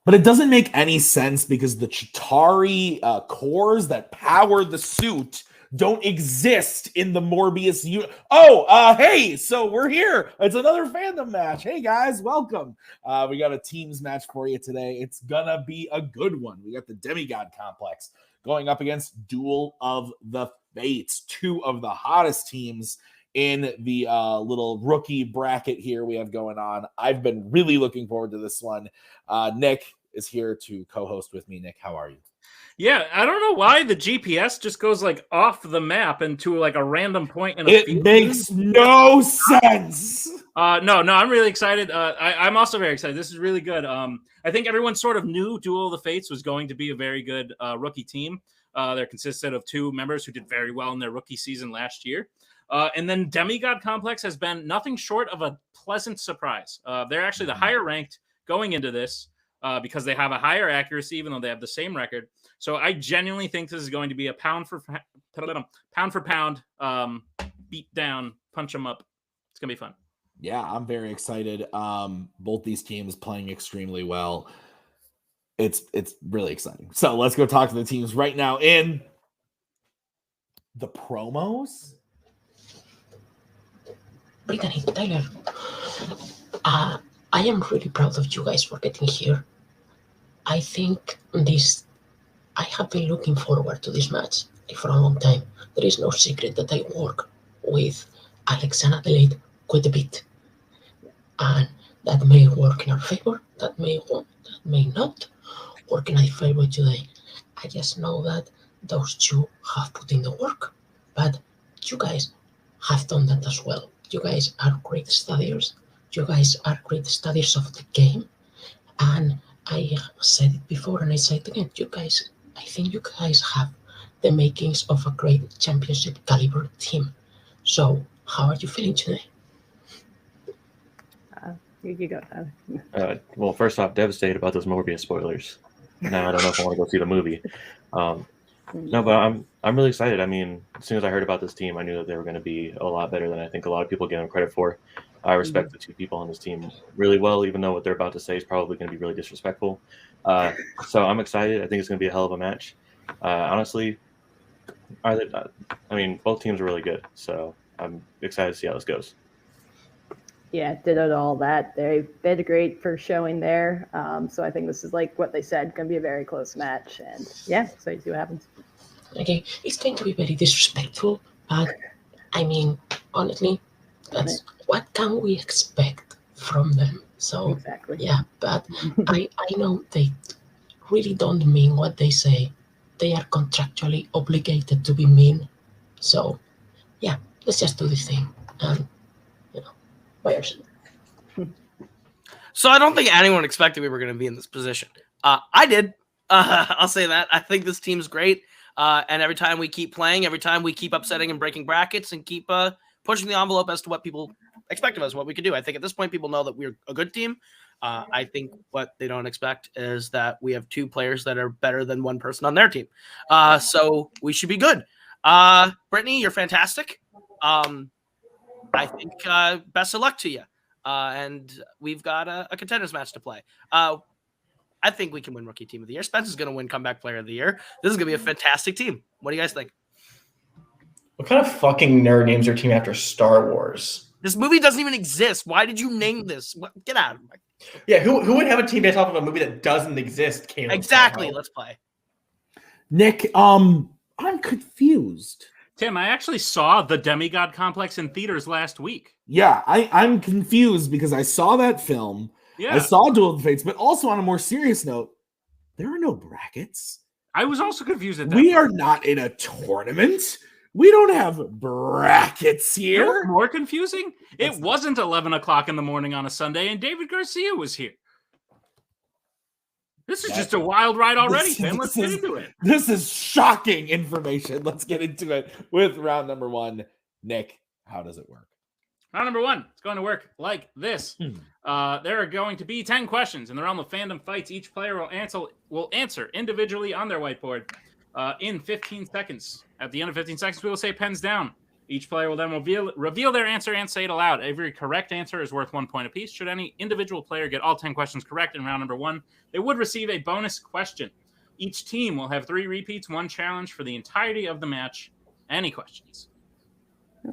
But it doesn't make any sense because the Chitauri cores that power the suit don't exist in the Morbius hey, so we're here. It's another fandom match. Hey guys, welcome. We got a teams match for you today. It's gonna be a good one. We got the Demigod complex going up against Duel of the Fates, two of the hottest teams in the little rookie bracket here we have going on. I've been really looking forward to this one. Nick is here to co-host with me. Nick, how are you? Yeah, I don't know why the GPS just goes like off the map into like a random point in a It field. makes no sense. No, I'm really excited. I'm also very excited. This is really good. I think everyone sort of knew Duel of the Fates was going to be a very good rookie team. They're consisted of two members who did very well in their rookie season last year. And then Demigod Complex has been nothing short of a pleasant surprise. They're actually the higher ranked going into this because they have a higher accuracy, even though they have the same record. So I genuinely think this is going to be a pound for pound, beat down, punch them up. It's going to be fun. Yeah, I'm very excited. Both these teams playing extremely well. It's really exciting. So let's go talk to the teams right now in the promos. Brittany, Tyler, I am really proud of you guys for getting here. I think I have been looking forward to this match for a long time. There is no secret that I work with Alex and Adelaide quite a bit. And that may work in our favor, that may not work in our favor today. I just know that those two have put in the work, but you guys have done that as well. You guys are great studiers. You guys are great studiers of the game. And I said it before and I say it again, I think you guys have the makings of a great championship caliber team. So how are you feeling today? You go, Tyler. Well, first off, devastated about those Morbius spoilers. Now I don't know if I want to go see the movie. No, but I'm really excited. I mean, as soon as I heard about this team, I knew that they were going to be a lot better than I think a lot of people give them credit for. I respect the two people on this team really well, even though what they're about to say is probably going to be really disrespectful. So I'm excited. I think it's going to be a hell of a match. Honestly, I mean, both teams are really good. So I'm excited to see how this goes. Yeah, ditto all that. They had a great first showing there. So I think this is like what they said, going to be a very close match. And yeah, excited to see what happens. Okay, it's going to be very disrespectful, but I mean, honestly, that's what can we expect from them? So exactly. Yeah, but I know they really don't mean what they say. They are contractually obligated to be mean. So yeah, let's just do this thing. And players. So I don't think anyone expected we were going to be in this position. I did. I'll say that. I think this team's great. And every time we keep playing, every time we keep upsetting and breaking brackets and keep pushing the envelope as to what people expect of us, what we can do. I think at this point, people know that we're a good team. I think what they don't expect is that we have two players that are better than one person on their team. So we should be good. Brittany, you're fantastic. I think best of luck to you. And we've got a contenders match to play. I think we can win Rookie Team of the Year. Spencer's going to win Comeback Player of the Year. This is going to be a fantastic team. What do you guys think? What kind of fucking nerd names your team after Star Wars? This movie doesn't even exist. Why did you name this? Get out of here. Yeah, who would have a team based off of a movie that doesn't exist? Caleb, exactly. somehow? Let's play. Nick, I'm confused. Tim, I actually saw the Demigod Complex in theaters last week. Yeah, I'm confused because I saw that film. Yeah. I saw Duel of the Fates, but also on a more serious note, there are no brackets. I was also confused at that. We are not in a tournament. We don't have brackets here. You know, more confusing? It wasn't 11 o'clock in the morning on a Sunday, and David Garcia was here. This is just a wild ride already, man. Let's get into it. This is shocking information. Let's get into it with round number one. Nick, how does it work? Round number one, it's going to work like this. There are going to be 10 questions in the realm of fandom fights. Each player will answer individually on their whiteboard in 15 seconds. At the end of 15 seconds, we will say pens down. Each player will then reveal their answer and say it aloud. Every correct answer is worth 1 point apiece. Should any individual player get all 10 questions correct in round number 1, they would receive a bonus question. Each team will have 3 repeats, 1 challenge for the entirety of the match. Any questions?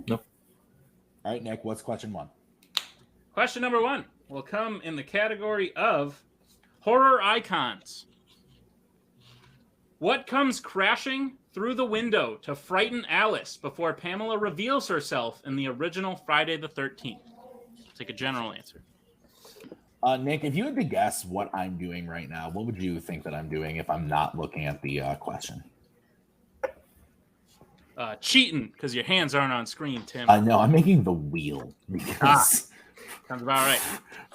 Nope. All right, Nick, what's question 1? Question number 1 will come in the category of horror icons. What comes crashing through the window to frighten Alice before Pamela reveals herself in the original Friday the 13th? Take a general answer. Nick, if you had to guess what I'm doing right now, what would you think that I'm doing if I'm not looking at the question? Cheating, because your hands aren't on screen, Tim. No, I'm making the wheel. Because, sounds about right.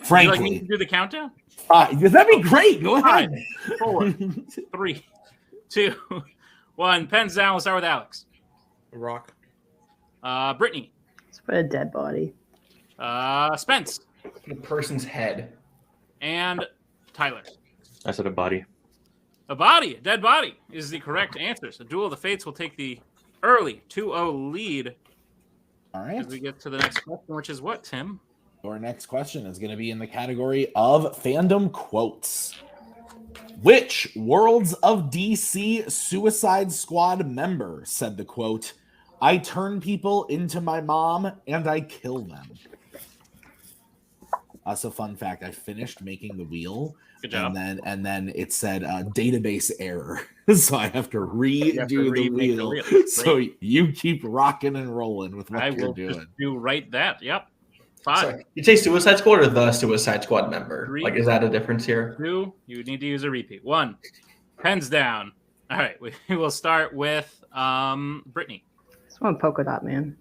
frankly. Would you like me to do the countdown? That'd be great. Go ahead. 5, 4, 3, 2, 1. Pens down. We'll start with Alex. A rock. Brittany. Let's put a dead body. Spence. The person's head. And Tyler. I said a body. A body, a dead body, is the correct answer. So Duel of the Fates will take the early 2-0 lead. All right. As we get to the next question, which is what, Tim? Our next question is going to be in the category of fandom quotes. Which Worlds of DC Suicide Squad member said the quote, "I turn people into my mom and I kill them"? So fun fact, I finished making the wheel. Good job. And then it said database error. So I have to redo the wheel. So you keep rocking and rolling with what you're doing. Just do right that. Yep. 5. Sorry, you say Suicide Squad or the Suicide Squad member? 3, like, is that a difference here? 2. You need to use a repeat. 1. Pens down. All right. We will start with Brittany. This one, Polka Dot Man.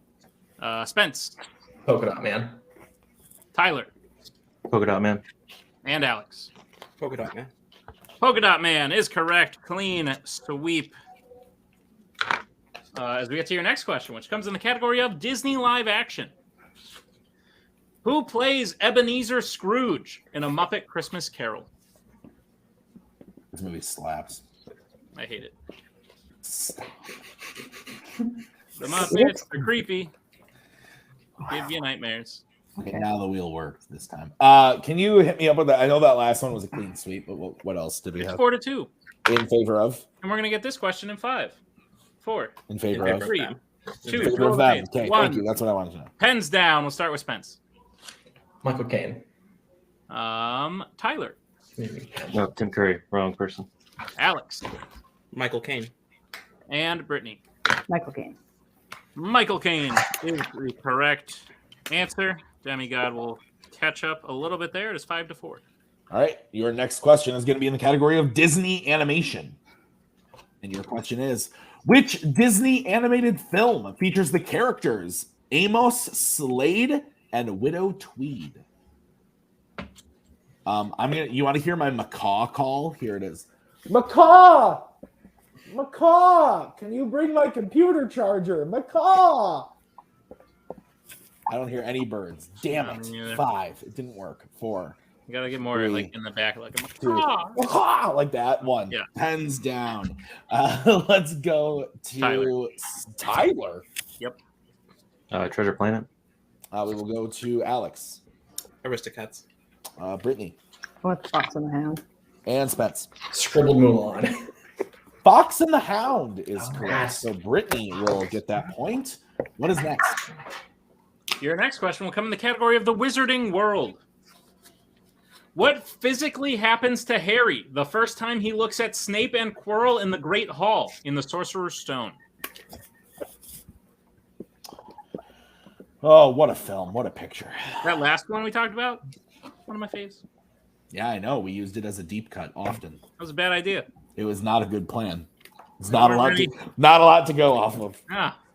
Spence. Polka Dot Man. Tyler. Polka Dot Man. And Alex. Polka Dot Man. Polka Dot Man is correct. Clean sweep. As we get to your next question, which comes in the category of Disney live action. Who plays Ebenezer Scrooge in A Muppet Christmas Carol? This movie slaps. I hate it. The Muppets are creepy. Give you nightmares. Okay, now the wheel worked this time. Can you hit me up with that? I know that last one was a clean sweep, but what else did we It's have? 4-2. In favor of? And we're going to get this question in 5, 4, In favor of? 3, 2, In favor of them. Okay, 1. thank you. That's what I wanted to know. Pens down. We'll start with Spence. Michael Caine. Tyler. No, Tim Curry. Wrong person. Alex. Michael Caine. And Brittany. Michael Caine. Michael Caine is the correct answer. Demigod will catch up a little bit there. It is 5-4. All right. Your next question is going to be in the category of Disney animation. And your question is, which Disney animated film features the characters Amos, Slade, and Widow Tweed? You want to hear my macaw call? Here it is. Macaw! Macaw! Can you bring my computer charger? Macaw! I don't hear any birds. Damn it. 5. It didn't work. 4. You gotta get more 3, like in the back, like a 2. Macaw! Like that. 1. Yeah. Pens down. Let's go to Tyler. Yep. Treasure Planet. We will go to Alex. Aristocats. Brittany. What's Fox and the Hound? And Spence. Scribbled Mulan. Fox and the Hound is correct. Yes. So Brittany will get that point. What is next? Your next question will come in the category of the Wizarding World. What physically happens to Harry the first time he looks at Snape and Quirrell in the Great Hall in the Sorcerer's Stone? Oh, what a film. What a picture. That last one we talked about? One of my faves. Yeah, I know. We used it as a deep cut often. That was a bad idea. It was not a good plan. It's not a lot to go off of.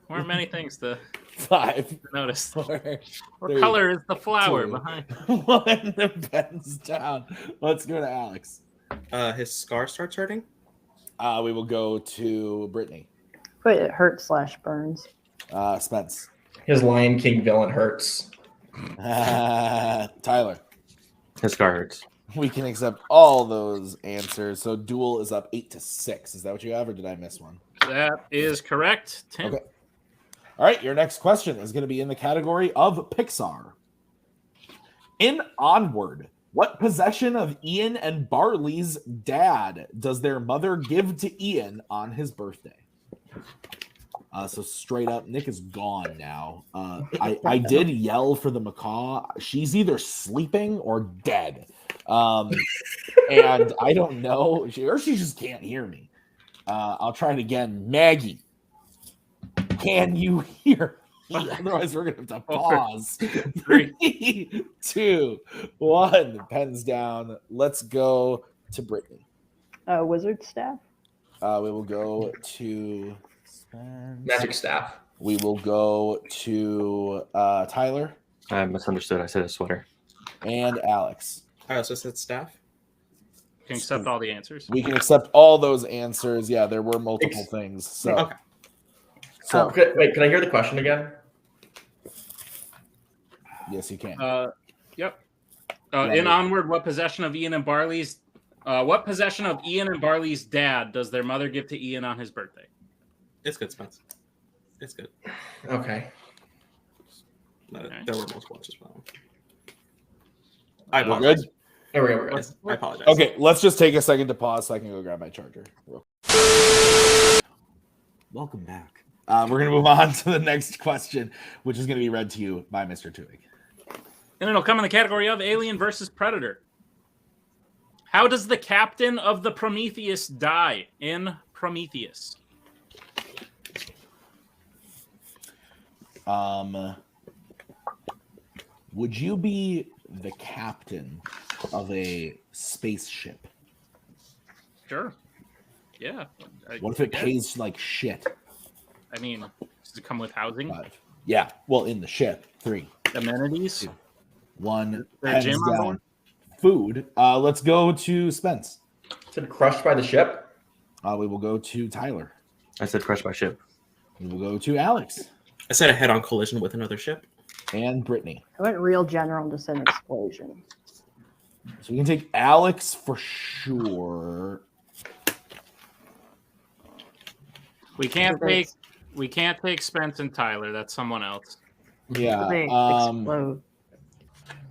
Weren't many things to 5. notice. 4. What 3, color is the flower 2, behind? 1. The pen's down. Let's go to Alex. His scar starts hurting. We will go to Brittany. Put it hurt/burns. Spence. His Lion King villain hurts. Tyler. His scar hurts. We can accept all those answers. So Duel is up 8-6. Is that what you have, or did I miss one? That is correct. Tim. Okay. All right, your next question is going to be in the category of Pixar. In Onward, what possession of Ian and Barley's dad does their mother give to Ian on his birthday? So straight up, Nick is gone now. I did yell for the macaw. She's either sleeping or dead. And I don't know. She just can't hear me. I'll try it again. Maggie, can you hear me? Otherwise, we're going to have to pause. 3, 2, 1. Pens down. Let's go to Brittany. Wizard staff. We will go to Magic staff. We will go to Tyler. I misunderstood. I said a sweater. And Alex. I also said staff. Can accept all the answers. We can accept all those answers. Yeah, there were multiple things. So, Okay. Wait, can I hear the question again? Yes, you can. Yep. In Onward, what possession of Ian and Barley's dad does their mother give to Ian on his birthday? It's good, Spence. It's good. Okay. There were multiple answers. We're I apologize. good? There we go. I apologize. Okay, let's just take a second to pause so I can go grab my charger. Welcome back. We're going to move on to the next question, which is going to be read to you by Mr. Tuig. And it'll come in the category of Alien versus Predator. How does the captain of the Prometheus die in Prometheus? Would you be the captain of a spaceship? Sure. Yeah. What if it pays like shit? I mean, does it come with housing? 5. Yeah, well, in the ship. 3, Amenities? 2, 1. There a Pens gym on down. board? Food. Let's go to Spence. Is it crushed by the ship? We will go to Tyler. I said crushed by ship. We will go to Alex I said a head-on collision with another ship. and Brittany. I went real general and just said an explosion. So we can take Alex for sure. We can't take Spence and Tyler. That's someone else. Yeah. They explode.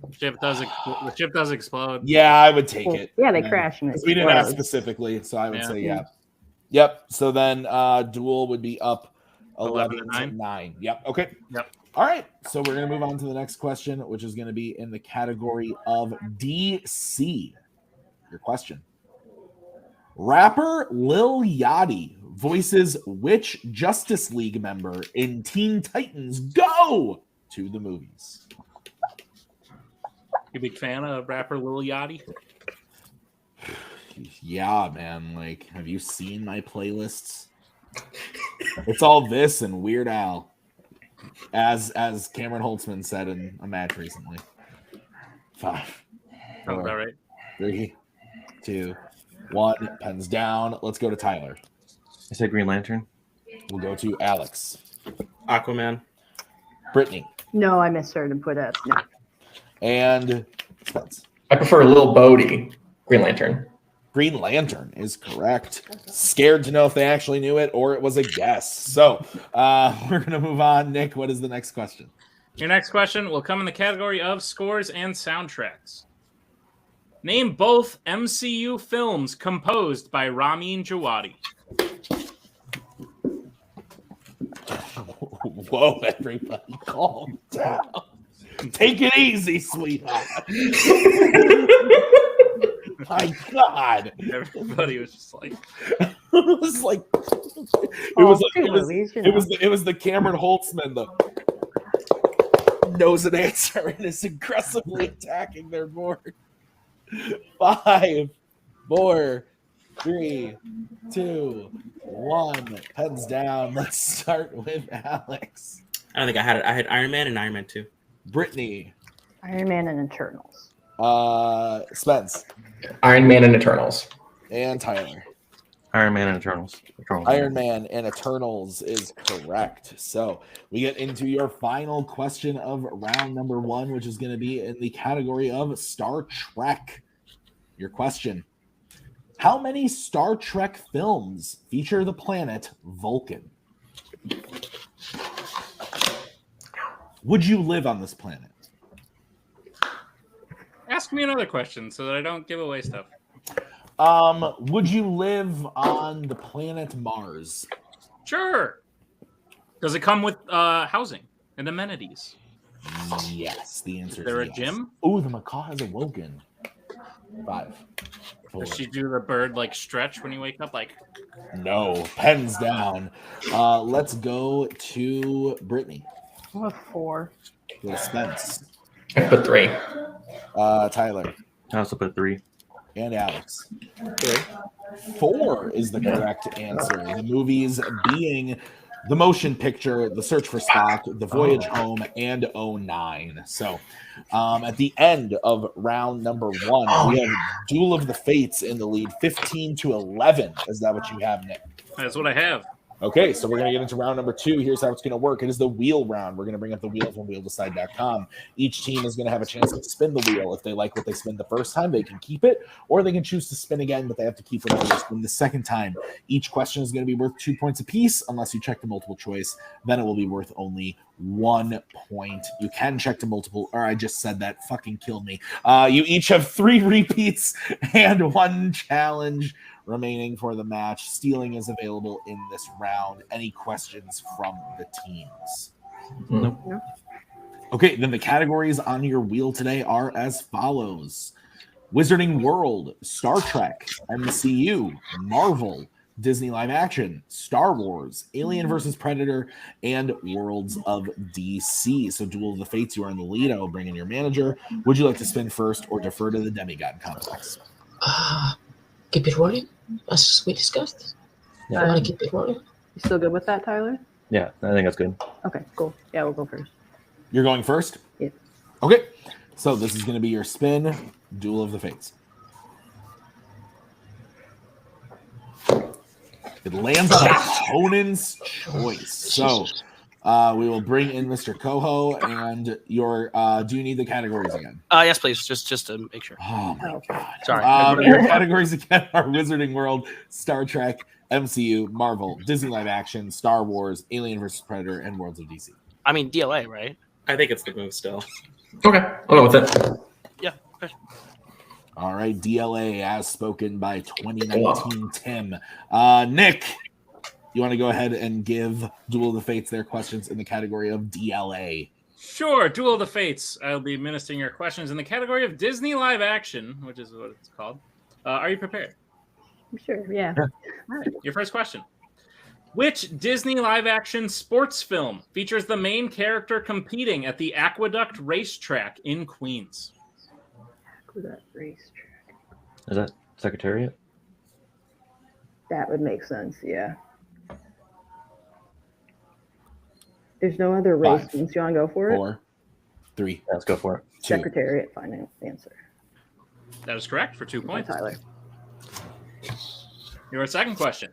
The ship does explode. Yeah, I would take it. Yeah, they crash and Because we didn't ask explode. specifically, so I would Yeah. say yeah. Yep. So then Duel would be up 11 to 9. 9. Yep. Okay. Yep. All right. So we're going to move on to the next question, which is going to be in the category of DC. Your question. Rapper Lil Yachty voices which Justice League member in Teen Titans Go to the movies? You a big fan of rapper Lil Yachty? Yeah, man. Like, have you seen my playlists? It's all this and Weird Al, as Cameron Holtzman said in a match recently. 5, Sounds 4, about right. 3, 2, 1. Pens down. Let's go to Tyler. I said Green Lantern. We'll go to Alex. Aquaman. Brittany. No, I misheard and put a no. And Spence. I prefer Lil Bodie, Green Lantern. Green Lantern is correct. Scared to know if they actually knew it or it was a guess. So we're going to move on. Nick, what is the next question? Your next question will come in the category of scores and soundtracks. Name both MCU films composed by Ramin Djawadi. Whoa, everybody, calm down. Take it easy, sweetheart. My God. Everybody was just like, It was like it was the Cameron Holtzman, the knows an answer and is aggressively attacking their board. 5, 4, 3, 2, 1. Pens down. Let's start with Alex. I don't think I had it. I had Iron Man and Iron Man 2. Brittany. Iron Man and Eternals. Spence. Iron Man and Eternals. And Tyler. Iron Man and Eternals. Iron Man and Eternals is correct. So we get into your final question of round number 1, which is going to be in the category of Star Trek. Your question. How many Star Trek films feature the planet Vulcan? Would you live on this planet? Ask me another question so that I don't give away stuff. Would you live on the planet Mars? Sure. Does it come with housing and amenities? Yes, the answer Is there is a yes. gym? Oh, the macaw has awoken. 5. 4. Does she do the bird like stretch when you wake up? Like, No, pens down. Let's go to Brittany. I'm a 4. Go to Spence. I put 3. Tyler. I also put 3. And Alex. 4 is the correct answer. The movies being the motion picture, The Search for Spock, The Voyage Home, and 09. So at the end of round number 1, we have Duel of the Fates in the lead, 15-11. Is that what you have, Nick? that's what I have. Okay, so we're going to get into round number 2. Here's how it's going to work. It is the wheel round. We're going to bring up the wheel from wheeldecide.com. Each team is going to have a chance to spin the wheel. If they like what they spin the first time, they can keep it, or they can choose to spin again, but they have to keep whatever they spin the second time. Each question is going to be worth 2 points apiece, unless you check the multiple choice. Then it will be worth only 1 point. You can check the multiple, or I just said that. Fucking kill me. You each have 3 repeats and 1 challenge remaining for the match. Stealing is available in this round. Any questions from the teams? Nope. Okay, then the categories on your wheel today are as follows: Wizarding World, Star Trek, MCU, Marvel, Disney Live Action, Star Wars, Alien vs. Predator, and Worlds of DC. So Duel of the Fates, you are in the lead. I will bring in your manager. Would you like to spin first or defer to the Demigod complex? Keep it rolling, as we discussed. Yeah. I want to keep it rolling. You still good with that, Tyler? Yeah, I think that's good. Okay, cool. Yeah, we'll go first. You're going first? Yeah. Okay, so this is going to be your spin, Duel of the Fates. It lands on opponent's choice. So we will bring in Mr. Coho, and your do you need the categories again? Yes, please. Just to make sure. Oh my god. Sorry. Your categories again are Wizarding World, Star Trek, MCU, Marvel, Disney Live Action, Star Wars, Alien vs. Predator, and Worlds of DC. I mean DLA, right? I think it's the move still. Okay, I'll go with it. Yeah. Okay. All right, DLA as spoken by 2019 Tim. Nick, you want to go ahead and give Duel of the Fates their questions in the category of DLA? Sure, Duel of the Fates. I'll be ministering your questions in the category of Disney Live Action, which is what it's called. Are you prepared? Sure, yeah. All right, your first question. Which Disney Live Action sports film features the main character competing at the Aqueduct Racetrack in Queens? That racetrack. Is that Secretariat? That would make sense, yeah. There's no other race 5, teams. You want to go for it? 4, 3, Yeah, let's go for it. 2. Secretariat, final answer. That is correct for 2 points. Tyler. Your second question.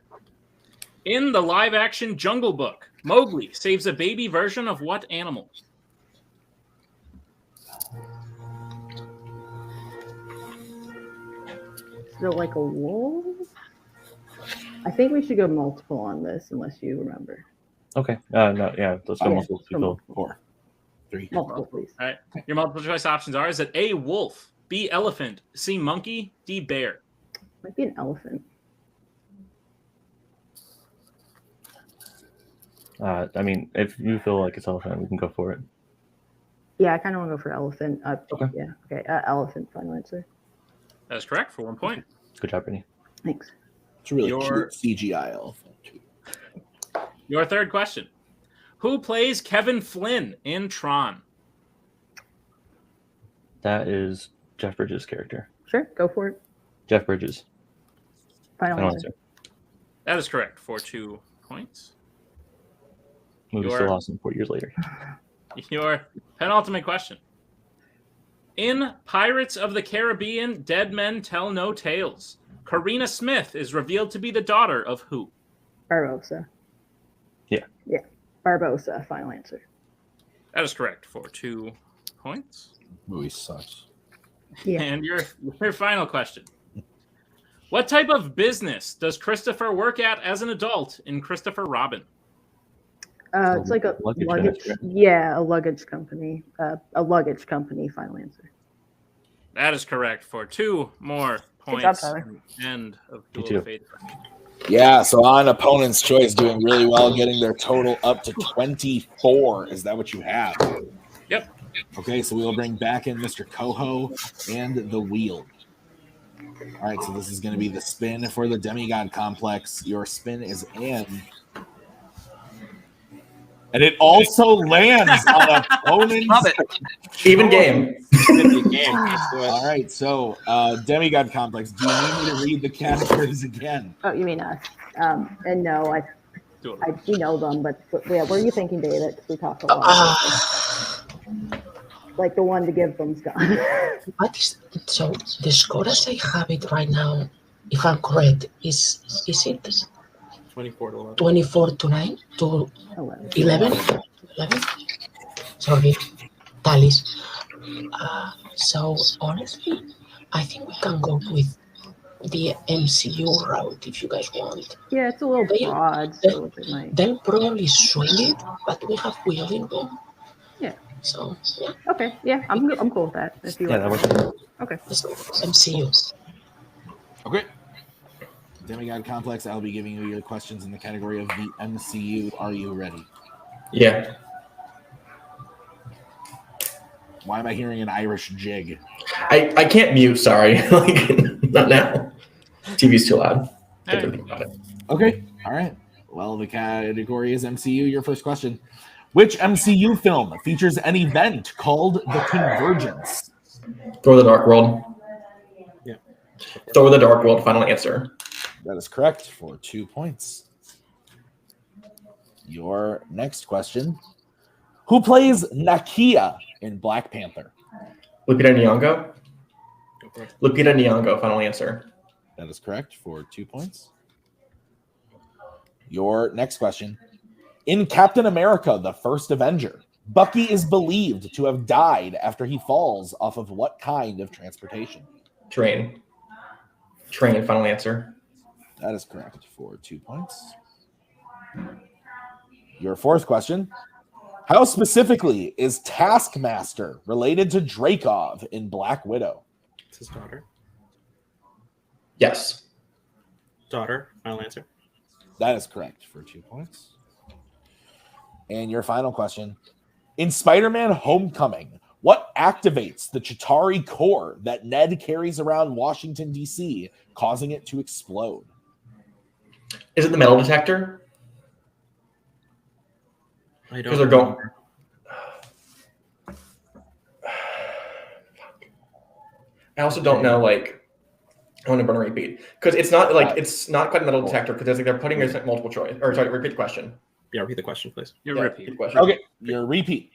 In the live action Jungle Book, Mowgli saves a baby version of what animal? So like a wolf? I think we should go multiple on this, unless you remember. Okay. No, yeah, let's go Yeah, multiple go people. 4, 3. Multiple, please. All right. Your multiple choice options are: is it A, wolf, B, elephant, C, monkey, D, bear? Might be an elephant. I mean, if you feel like it's elephant, we can go for it. Yeah, I kind of want to go for elephant. Okay. Yeah, okay. Elephant, final answer. That is correct for 1 point. Good job, Brittany. Thanks. It's really Your- cute CGI elephant. Your third question. Who plays Kevin Flynn in Tron? That is Jeff Bridges' character. Sure, go for it. Jeff Bridges. Final Final answer. answer. That is correct for 2 points. Movie Your- still awesome 4 years later. Your penultimate question. In Pirates of the Caribbean, Dead Men Tell No Tales, Karina Smith is revealed to be the daughter of who? Barbosa. Yeah. Yeah, Barbosa, final answer. That is correct for 2 points. Movie sucks. Yeah. And your final question. What type of business does Christopher work at as an adult in Christopher Robin? It's like a Luggage luggage. factory. Yeah, a luggage company. A luggage company. Final answer. That is correct for 2 more Good job, points. Tyler. End of You Duel too. of Fate. Yeah, so on opponent's choice, doing really well, getting their total up to 24. Is that what you have? Yep. Okay, so we'll bring back in Mr. Coho and the wheel. All right, so this is going to be the spin for the Demigod Complex. Your spin is in. And it also lands on opponent's. Love it. Even game. All right, so Demigod Complex, do you need me to read the categories again? Oh, you mean us? And no, we know them, but yeah, what are you thinking, David? Because we talked a lot about this. Like the one to give them's gone. What is so the score as I have it right now, if I'm correct, is it 24 to 11. 24 to 9 to 11? 11? Sorry, tallies. So honestly, I think we can go with the MCU route if you guys want. Yeah, it's a little broad, so it might. They'll probably swing it, but we have wielding room. Yeah. So yeah, Okay. Yeah, I'm cool with that. If you Yeah, like that works. Okay. let's go MCU. Okay. Demigod Complex, I'll be giving you your questions in the category of the MCU. Are you ready? Yeah. Why am I hearing an Irish jig? I can't mute, sorry. Like, not now. TV's too loud. Get to think about it. Okay. All right. Well, the category is MCU. Your first question. Which MCU film features an event called The Convergence? Thor the Dark World. Yeah. Thor the Dark World, final answer. That is correct for 2 points. Your next question. Who plays Nakia in Black Panther? Lupita Nyong'o. Lupita Nyong'o, final answer. That is correct for 2 points. Your next question. In Captain America, the First Avenger, Bucky is believed to have died after he falls off of what kind of transportation? Train. Train, final answer. That is correct for 2 points. Your fourth question. How specifically is Taskmaster related to Dreykov in Black Widow? It's his daughter. Yes. Daughter, final answer. That is correct for 2 points. And your final question. In Spider-Man Homecoming, what activates the Chitauri core that Ned carries around Washington, D.C., causing it to explode? Is it the metal detector? I don't Because they're going. I also don't know, like, I want to burn a repeat. Because it's not like, it's not quite a metal detector, because they're putting a multiple choice. Or sorry, repeat the question. Yeah, repeat the question, please. Repeat the question. Okay, your repeat.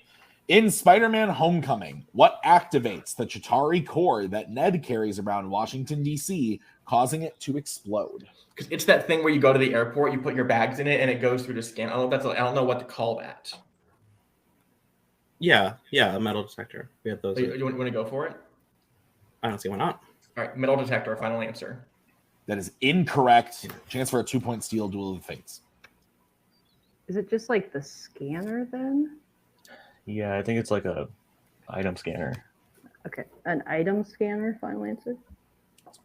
In Spider-Man Homecoming, what activates the Chitauri core that Ned carries around Washington, D.C., causing it to explode? Because it's that thing where you go to the airport, you put your bags in it, and it goes through the scan. I don't know what to call that. Yeah, a metal detector. We have those. You want to go for it? I don't see why not. All right, metal detector, final answer. That is incorrect. Chance for a 2-point steal, Duel of the Fates. Is it just like the scanner then? Yeah, I think it's like a item scanner. Okay, an item scanner. Final answer.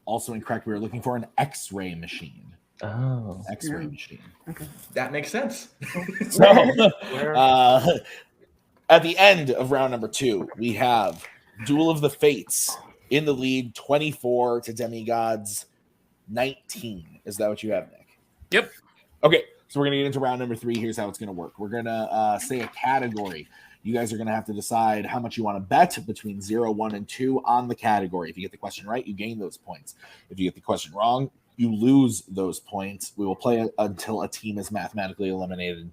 Also incorrect. We were looking for an X-ray machine. Oh. X-ray machine. Okay. That makes sense. So, at the end of round number 2, we have Duel of the Fates in the lead, 24 to Demigod's 19. Is that what you have, Nick? Yep. Okay, so we're going to get into round number 3. Here's how it's going to work. We're going to say a category. You guys are going to have to decide how much you want to bet between 0, 1, and 2 on the category. If you get the question right, you gain those points. If you get the question wrong, you lose those points. We will play until a team is mathematically eliminated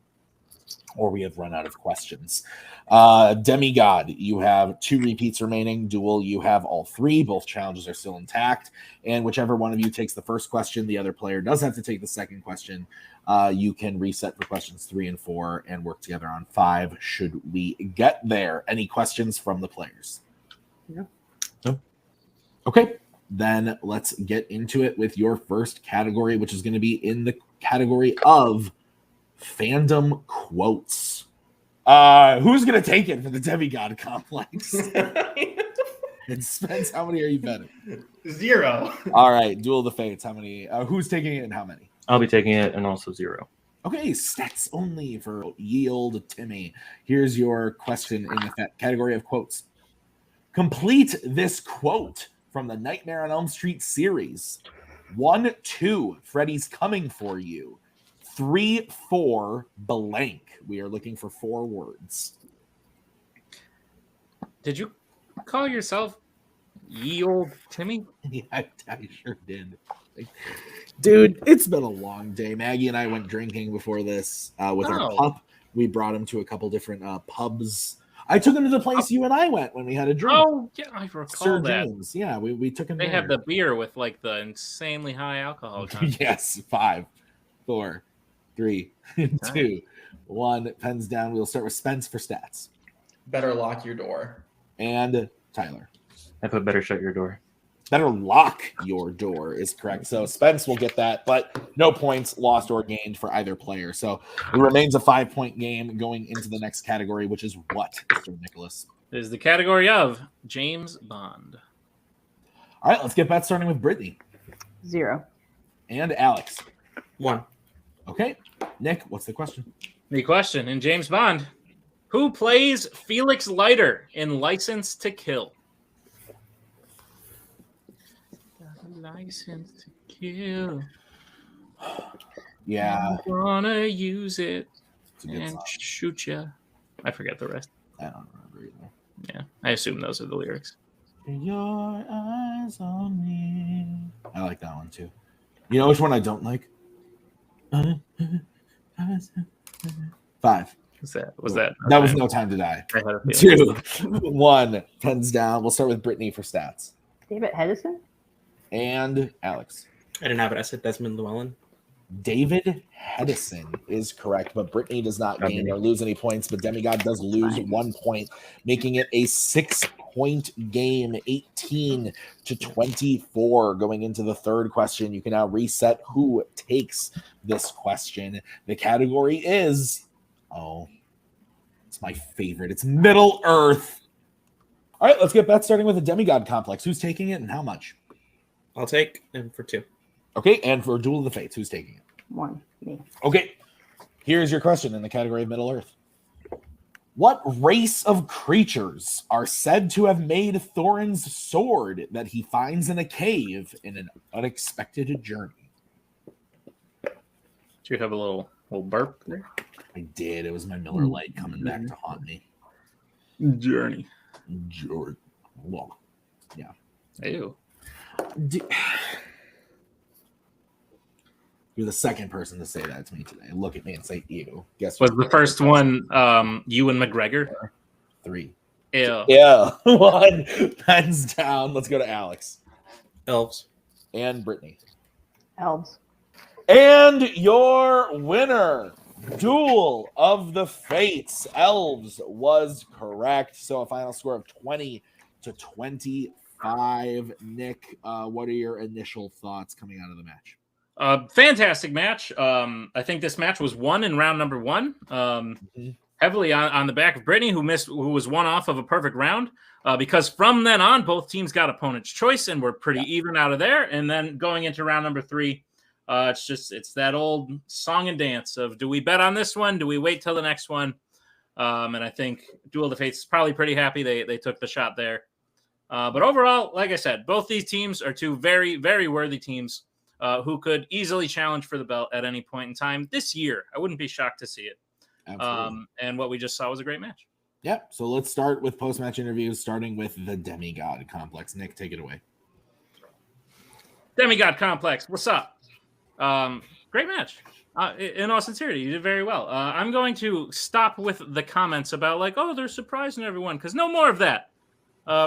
or we have run out of questions. Demigod, you have 2 repeats remaining. Duel, you have all 3. Both challenges are still intact. And whichever one of you takes the first question, the other player does have to take the second question. You can reset for questions 3 and 4 and work together on 5 should we get there. Any questions from the players? No. Okay, then let's get into it with your first category, which is going to be in the category of Fandom quotes. Who's gonna take it for the Demigod complex? And Spence, how many are you betting? 0. All right, Duel of the Fates. How many? Who's taking it and how many? I'll be taking it, and also 0. Okay, stats only for Yield Timmy. Here's your question in the category of quotes. Complete this quote from the Nightmare on Elm Street series. 1, 2, Freddy's coming for you. 3, 4, blank. We are looking for 4 words. Did you call yourself Ye Old Timmy? Yeah, I sure did. Dude, it's been a long day. Maggie and I went drinking before this with our pup. We brought him to a couple different pubs. I took him to the place you and I went when we had a drink. Oh, yeah, I recall Sir that. James. Yeah, we took him They there. have the beer with like the insanely high alcohol content. Yes, 5, 4, 3, 2, 1. Pens down. We'll start with Spence for stats. Better lock your door. And Tyler. I put better shut your door. Better lock your door is correct. So Spence will get that, but no points lost or gained for either player. So it remains a 5-point game going into the next category, which is what, Mr. Nicholas? It is the category of James Bond. All right, let's get bets starting with Brittany 0. and Alex. 1. Okay, Nick, what's the question? The question in James Bond: who plays Felix Leiter in License to Kill? License to kill. Yeah, I'm gonna use it it's a good and song. shoot ya. I forget the rest. I don't remember either. Yeah, I assume those are the lyrics. Your eyes on me. I like that one too. You know which one I don't like? 5. Was that? That was No Time to Die. I had a feeling. 2, 1. Pens down. We'll start with Brittany for stats. David Hedison? And Alex. I didn't have it. I said Desmond Llewellyn. David Hedison is correct, but Brittany does not gain or lose any points, but Demigod does lose 1 point, making it a 6-point game, 18-24. Going into the third question, you can now reset who takes this question. The category is, it's my favorite. It's Middle Earth. All right, let's get bets starting with the Demigod complex. Who's taking it and how much? I'll take him for 2. Okay, and for Duel of the Fates, who's taking it? 1. Me. Okay, here's your question in the category of Middle Earth. What race of creatures are said to have made Thorin's sword that he finds in a cave in an unexpected journey? Do you have a little burp there? I did. It was my Miller Lite coming back to haunt me. Journey. Well, yeah. Ew. You're the second person to say that to me today. Look at me and say ew. Guess Was what? the first one Ewan McGregor? 3. Ew. Yeah. 1. Pens down. Let's go to Alex. Elves. And Brittany. Elves. And your winner, Duel of the Fates, Elves, was correct. So a final score of 20-25. Nick, what are your initial thoughts coming out of the match? Fantastic match. I think this match was won in round number 1. Heavily on the back of Brittany, who was one off of a perfect round. Because from then on, both teams got opponent's choice and were pretty even out of there. And then going into round number 3, it's that old song and dance of, do we bet on this one? Do we wait till the next one? And I think Duel of the Fates is probably pretty happy they took the shot there. But overall, like I said, both these teams are two very, very worthy teams who could easily challenge for the belt at any point in time this year. I wouldn't be shocked to see it. And what we just saw was a great match. Yeah, so let's start with post-match interviews, starting with the Demigod complex. Nick, take it away. Demigod complex, what's up? Great match. In all sincerity, you did very well. I'm going to stop with the comments about like, oh, they're surprising everyone, because no more of that.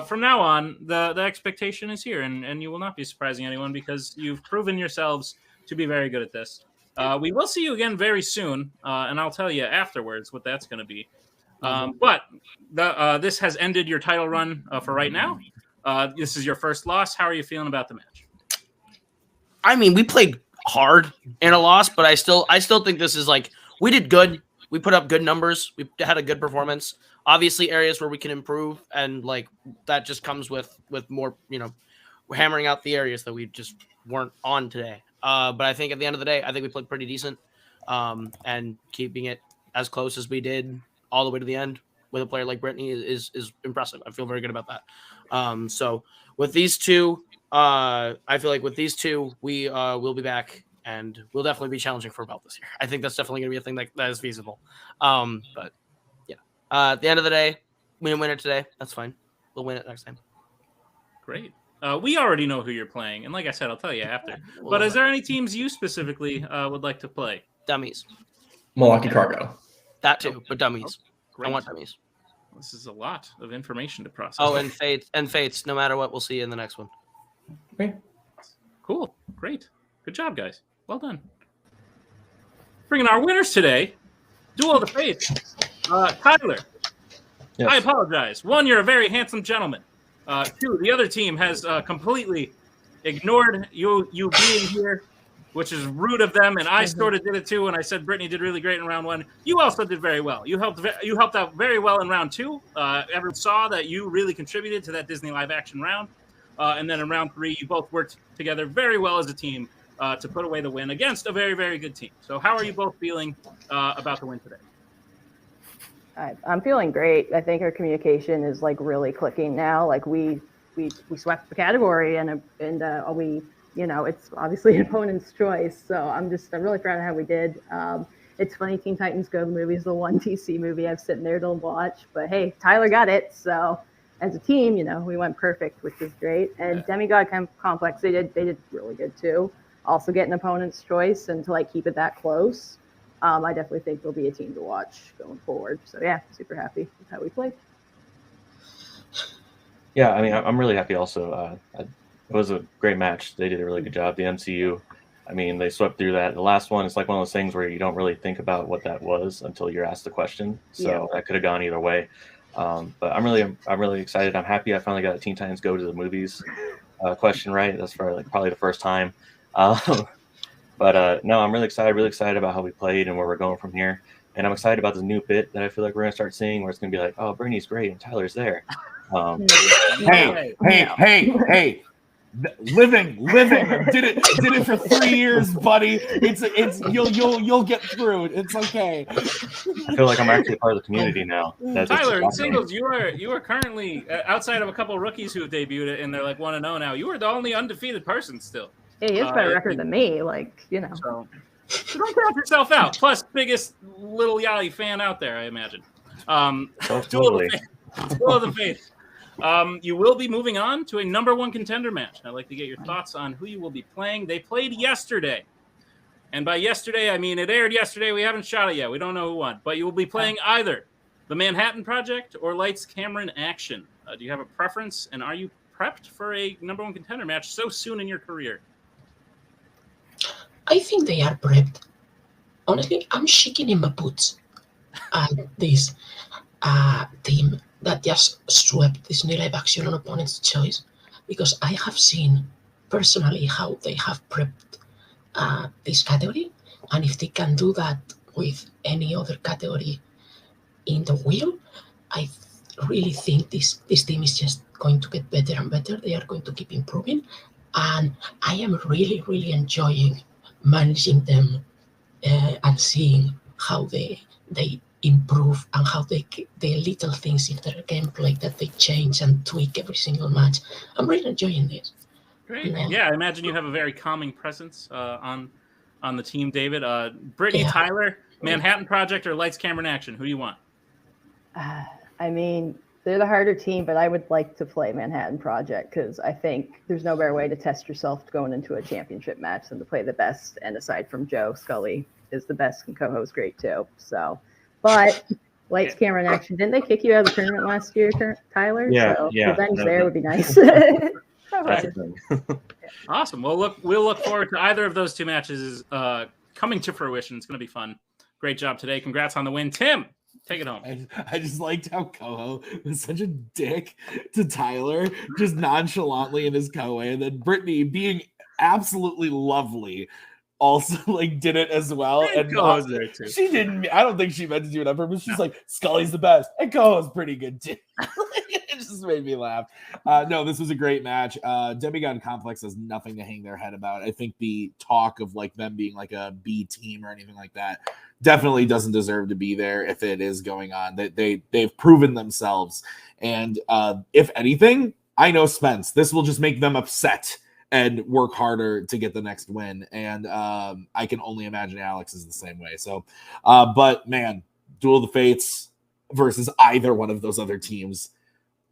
From now on, the expectation is here, and you will not be surprising anyone because you've proven yourselves to be very good at this. We will see you again very soon, and I'll tell you afterwards what that's going to be. But this has ended your title run for right now. This is your first loss. How are you feeling about the match? I mean, we played hard in a loss, but I still think this is like we did good. We put up good numbers. We had a good performance. Obviously, areas where we can improve, and like that just comes with more. We're hammering out the areas that we just weren't on today. But I think at the end of the day, I think we played pretty decent, and keeping it as close as we did all the way to the end with a player like Brittany is impressive. I feel very good about that. So with these two, I feel like with these two, we will be back. And we'll definitely be challenging for a belt this year. I think that's definitely going to be a thing that is feasible. But yeah, at the end of the day, we didn't win it today. That's fine. We'll win it next time. Great. We already know who you're playing, and like I said, I'll tell you after. But is there any teams you specifically would like to play? Dummies. Milwaukee Cargo. That too, but dummies. Great. I want dummies. This is a lot of information to process. Oh, and fates. No matter what, we'll see you in the next one. Okay. Cool. Great. Good job, guys. Well done. Bringing our winners today, Duel of the Fates. Tyler, Yes. I apologize. 1, you're a very handsome gentleman. 2, the other team has completely ignored you being here, which is rude of them, and I sort of did it too when I said Brittany did really great in round 1. You also did very well. You helped out very well in round 2. Everyone saw that you really contributed to that Disney live action round. And then in round 3, you both worked together very well as a team to put away the win against a very, very good team. So how are you both feeling about the win today? I'm feeling great. I think our communication is like really clicking now. Like we swept the category and we, it's obviously an opponent's choice. So I'm really proud of how we did. It's funny, Teen Titans Go, the movie is the one TC movie I've sitting there to watch, but hey, Tyler got it. So as a team, we went perfect, which is great. And Demigod Complex, they did really good too. Also get an opponent's choice and to keep it that close. I definitely think they'll be a team to watch going forward. So yeah, super happy with how we played. Yeah, I mean, I'm really happy also. It was a great match. They did a really good job. The MCU, I mean, they swept through that. The last one is like one of those things where you don't really think about what that was until you're asked the question. So that could have gone either way. But I'm really excited. I'm happy I finally got a Teen Titans Go to the movies question right. That's for probably the first time. But no, I'm really excited about how we played and where we're going from here. And I'm excited about this new bit that I feel like we're going to start seeing where it's going to be like, oh, Brittany's great and Tyler's there. Hey. Living did it for 3 years, buddy. It's you'll get through it. It's okay. I feel like I'm actually part of the community now. Tyler, in singles, you are currently outside of a couple of rookies who have debuted it and they're like 1-0 now. You are the only undefeated person still. Hey, he has a better record than me. So don't count yourself out. Plus, biggest little Yali fan out there, I imagine. Duel of the Fates. You will be moving on to a number 1 contender match. I'd like to get your thoughts on who you will be playing. They played yesterday. And by yesterday, I mean it aired yesterday. We haven't shot it yet. We don't know who won. But you will be playing either the Manhattan Project or Lights, Camera, and Action. Do you have a preference? And are you prepped for a number 1 contender match so soon in your career? I think they are prepped. Honestly, I'm shaking in my boots at this team that just swept this new live action on opponent's choice, because I have seen personally how they have prepped this category, and if they can do that with any other category in the wheel, I really think this team is just going to get better and better. They are going to keep improving, and I am really, really enjoying managing them and seeing how they improve and how the little things in their gameplay that they change and tweak every single match. I'm really enjoying this. Great. Yeah, I imagine you have a very calming presence on the team, David. Brittany, Tyler, Manhattan Project, or Lights, Camera, and Action? Who do you want? I mean, they're the harder team, but I would like to play Manhattan Project because I think there's no better way to test yourself going into a championship match than to play the best. And aside from Joe, Scully is the best and co-host great too. So, but Lights, Camera, and Action, didn't they kick you out of the tournament last year, Tyler? Yeah, so yeah. Revenge there would be nice. Awesome. Well, we'll look forward to either of those 2 matches coming to fruition. It's going to be fun. Great job today. Congrats on the win, Tim. Take it home. I just liked how Coho was such a dick to Tyler, just nonchalantly in his co-way, and then Brittany being absolutely lovely also like did it as well. And Koho's there too. she didn't. I don't think she meant to do it on purpose. She's like, Scully's the best, and Koho's pretty good too. It just made me laugh. No, this was a great match. Demigod Complex has nothing to hang their head about. I think the talk of like them being like a B team or anything like that definitely doesn't deserve to be there if it is going on. They've proven themselves, and if anything, I know Spence. This will just make them upset and work harder to get the next win. And I can only imagine Alex is the same way. So, but man, Duel of the Fates versus either one of those other teams.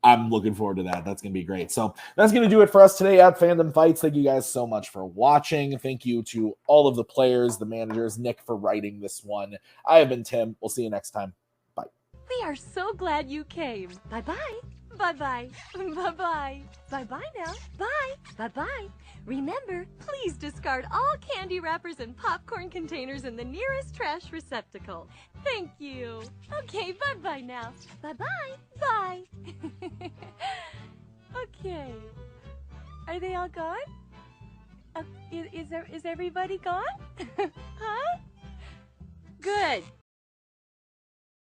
I'm looking forward to that. That's going to be great. So that's going to do it for us today at Fandom Fights. Thank you guys so much for watching. Thank you to all of the players, the managers, Nick for writing this one. I have been Tim. We'll see you next time. Bye. We are so glad you came. Bye-bye. Bye-bye. Bye-bye. Bye-bye now. Bye. Bye-bye. Remember, please discard all candy wrappers and popcorn containers in the nearest trash receptacle. Thank you. Okay, bye-bye now. Bye-bye. Bye. Okay. Are they all gone? Is everybody gone? Huh? Good.